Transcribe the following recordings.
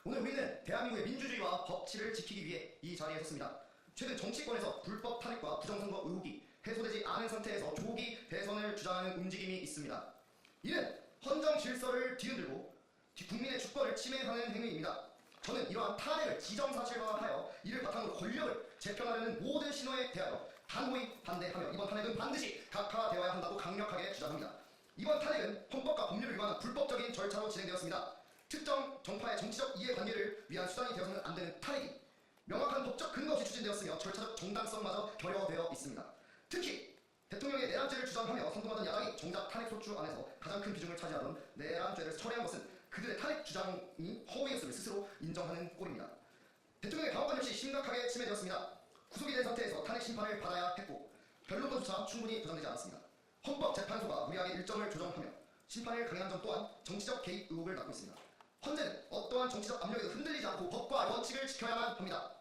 오늘 우리는 대한민국의 민주주의와 법치를 지키기 위해 이 자리에 섰습니다. 최근 정치권에서 불법 탄핵과 부정선거 의혹이 해소되지 않은 상태에서 조기 대선을 주장하는 움직임이 있습니다. 이는 헌정 질서를 뒤흔들고 국민의 주권을 침해하는 행위입니다. 저는 이러한 탄핵을 지정사실화하여 이를 바탕으로 권력을 재편하려는 모든 신호에 대하여 단호히 반대하며 이번 탄핵은 반드시 각하되어야 한다고 강력하게 주장합니다. 이번 탄핵은 헌법과 법률을 위반한 불법적인 절차로 진행되었습니다. 특정 정파의 정치적 이해관계를 위한 수단이 되어서는 안 되는 탄핵이 명확한 법적 근거 없이 추진되었으며 절차적 정당성마저 결여되어 있습니다. 특히 대통령의 내란죄를 주장하며 선동하던 야당이 정작 탄핵 소추 안에서 가장 큰 비중을 차지하던 내란죄를 철회한 것은 그들의 탄핵 주장이 허위였음을 스스로 인정하는 꼴입니다. 대통령의 당원권 역시 심각하게 침해되었습니다. 구속이 된 상태에서 탄핵 심판을 받아야 했고 변론권조차 충분히 보장되지 않았습니다. 헌법재판소가 무리하게 일정을 조정하며 심판을 강행한 점 또한 정치적 개입 의혹을 낳고 있습니다. 헌재는 어떠한 정치적 압력에도 흔들리지 않고 법과 원칙을 지켜야만 합니다.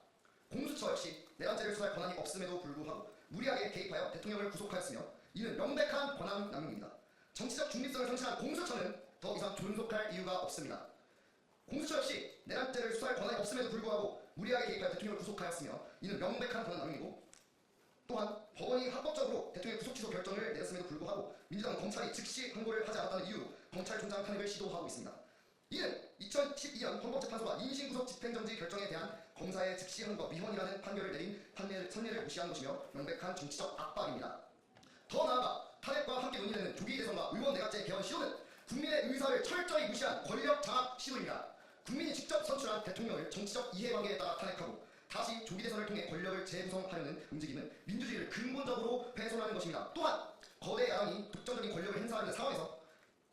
공수처 역시 내란죄를 수사할 권한이 없음에도 불구하고 무리하게 개입하여 대통령을 구속하였으며 이는 명백한 권한 남용입니다. 정치적 중립성을 상실한 공수처는 더 이상 존속할 이유가 없습니다. 공수처 역시 내란죄를 수사할 권한이 없음에도 불구하고 무리하게 개입하여 대통령을 구속하였으며 이는 명백한 권한 남용이고 또한 법원이 합법적으로 대통령 구속 취소 결정을 내렸음에도 불구하고 민주당 검찰이 즉시 항고를 하지 않았다는 이유로 검찰총장 탄핵을 시도하고 있습니다. 이는 2012년 헌법재판소가 임신구속 집행정지 결정에 대한 검사의 즉시 항고 위헌이라는 판결을 내린 선례를 무시한 것이며 명백한 정치적 압박입니다. 더 나아가 탄핵과 함께 논의되는 조기 대선과 의원 내각제 개헌 시도는 국민의 의사를 철저히 무시한 권력 장악 시도입니다. 국민이 직접 선출한 대통령을 정치적 이해관계에 따라 탄핵하고 다시 조기 대선을 통해 권력을 재구성하려는 움직임은 민주주의를 근본적으로 훼손하는 것입니다. 또한 거대 야당이 독점적인 권력을 행사하는 상황에서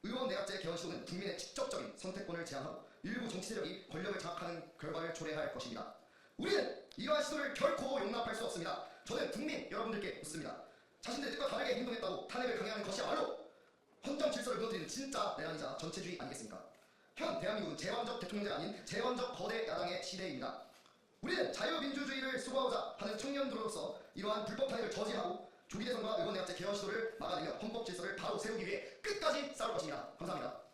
의원 내각제 개헌 시도는 국민의 직접적인 선택권을 제한하고 일부 정치 세력이 권력을 장악하는 결과를 초래할 것입니다. 우리는 이러한 시도를 결코 용납할 수 없습니다. 저는 국민 여러분들께 묻습니다. 자신들의 뜻과 다르게 행동했다고 탄핵을 강행하는 것이야말로 헌정 질서를 무너뜨리는 진짜 내란이자 전체주의 아니겠습니까? 현 대한민국은 제왕적 대통령제가 아닌 제왕적 거대 야당의 시대입니다. 우리는 자유민주주의를 수호하고자 하는 청년들로서 이러한 불법 탄핵을 저지하고 조기 대선과 의원 내각제 개헌 시도를 막아내며 헌법 질서를 바로 세우기 위해 끝까지 싸울 것입니다. 감사합니다.